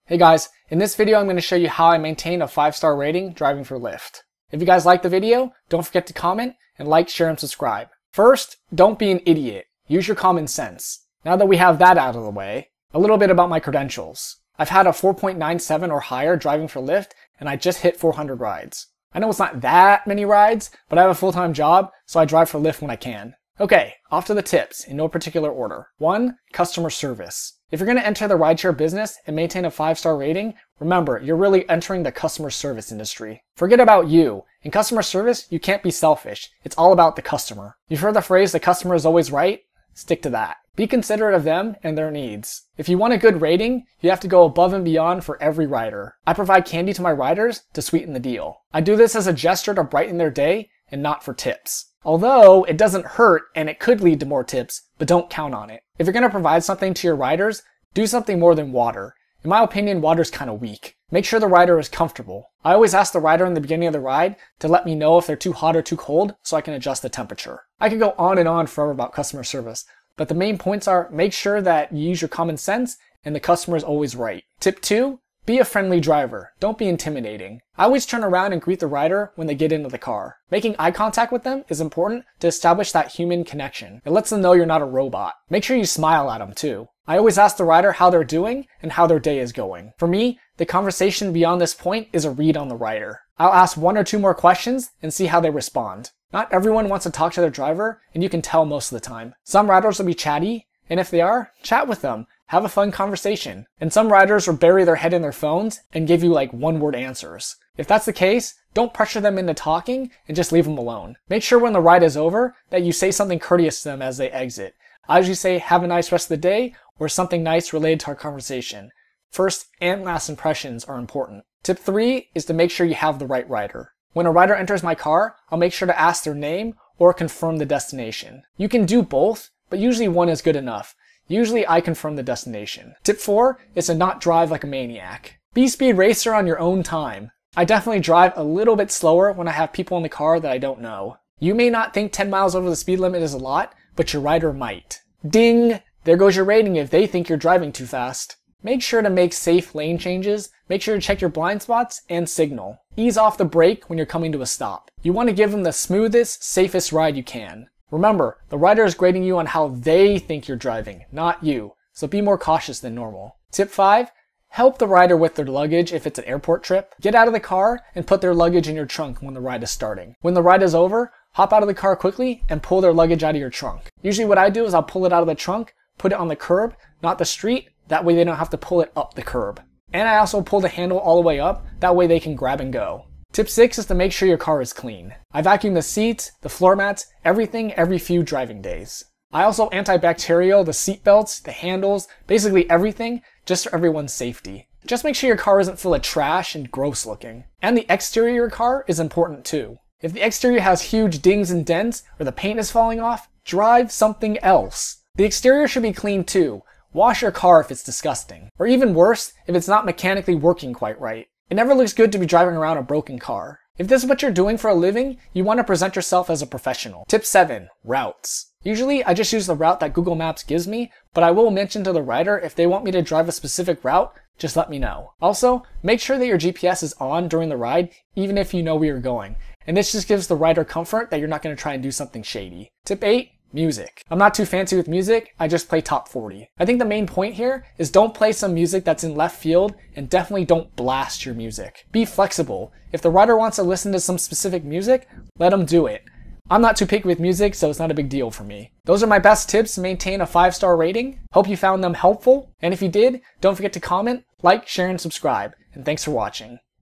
Hey guys, in this video I'm going to show you how I maintain a 5-star rating driving for Lyft. If you guys like the video, don't forget to comment and like, share, and subscribe. First, don't be an idiot. Use your common sense. Now that we have that out of the way, a little bit about my credentials. I've had a 4.97 or higher driving for Lyft, and I just hit 400 rides. I know it's not that many rides, but I have a full-time job, so I drive for Lyft when I can. Okay, off to the tips, in no particular order. 1. Customer service. If you're going to enter the rideshare business and maintain a 5-star rating, remember, you're really entering the customer service industry. Forget about you. In customer service, you can't be selfish. It's all about the customer. You've heard the phrase, the customer is always right? Stick to that. Be considerate of them and their needs. If you want a good rating, you have to go above and beyond for every rider. I provide candy to my riders to sweeten the deal. I do this as a gesture to brighten their day and not for tips. Although it doesn't hurt and it could lead to more tips, but don't count on it. If you're going to provide something to your riders, do something more than water. In my opinion, water's kind of weak. Make sure the rider is comfortable. I always ask the rider in the beginning of the ride to let me know if they're too hot or too cold so I can adjust the temperature. I could go on and on forever about customer service, but the main points are make sure that you use your common sense and the customer is always right. Tip 2. Be a friendly driver. Don't be intimidating. I always turn around and greet the rider when they get into the car. Making eye contact with them is important to establish that human connection. It lets them know you're not a robot. Make sure you smile at them too. I always ask the rider how they're doing and how their day is going. For me, the conversation beyond this point is a read on the rider. I'll ask 1 or 2 more questions and see how they respond. Not everyone wants to talk to their driver, and you can tell most of the time. Some riders will be chatty, and if they are, chat with them. Have a fun conversation. And some riders will bury their head in their phones and give you like one-word answers. If that's the case, don't pressure them into talking and just leave them alone. Make sure when the ride is over that you say something courteous to them as they exit. I usually say, have a nice rest of the day, or something nice related to our conversation. First and last impressions are important. Tip 3 is to make sure you have the right rider. When a rider enters my car, I'll make sure to ask their name or confirm the destination. You can do both, but usually one is good enough. Usually I confirm the destination. Tip 4 is to not drive like a maniac. Be speed racer on your own time. I definitely drive a little bit slower when I have people in the car that I don't know. You may not think 10 miles over the speed limit is a lot, but your rider might. Ding! There goes your rating if they think you're driving too fast. Make sure to make safe lane changes. Make sure to check your blind spots and signal. Ease off the brake when you're coming to a stop. You want to give them the smoothest, safest ride you can. Remember, the rider is grading you on how they think you're driving, not you, so be more cautious than normal. Tip 5, help the rider with their luggage if it's an airport trip. Get out of the car and put their luggage in your trunk when the ride is starting. When the ride is over, hop out of the car quickly and pull their luggage out of your trunk. Usually what I do is I'll pull it out of the trunk, put it on the curb, not the street, that way they don't have to pull it up the curb. And I also pull the handle all the way up, that way they can grab and go. Tip 6 is to make sure your car is clean. I vacuum the seats, the floor mats, everything every few driving days. I also antibacterial the seat belts, the handles, basically everything, just for everyone's safety. Just make sure your car isn't full of trash and gross looking. And the exterior of your car is important too. If the exterior has huge dings and dents, or the paint is falling off, drive something else. The exterior should be clean too. Wash your car if it's disgusting. Or even worse, if it's not mechanically working quite right. It never looks good to be driving around a broken car. If this is what you're doing for a living, you want to present yourself as a professional. Tip 7, routes. Usually I just use the route that Google Maps gives me, but I will mention to the rider if they want me to drive a specific route, just let me know. Also, make sure that your GPS is on during the ride, even if you know where you're going. And this just gives the rider comfort that you're not going to try and do something shady. Tip 8, music. I'm not too fancy with music, I just play top 40. I think the main point here is don't play some music that's in left field and definitely don't blast your music. Be flexible. If the rider wants to listen to some specific music, let them do it. I'm not too picky with music, so it's not a big deal for me. Those are my best tips to maintain a 5-star rating. Hope you found them helpful, and if you did, don't forget to comment, like, share, and subscribe. And thanks for watching.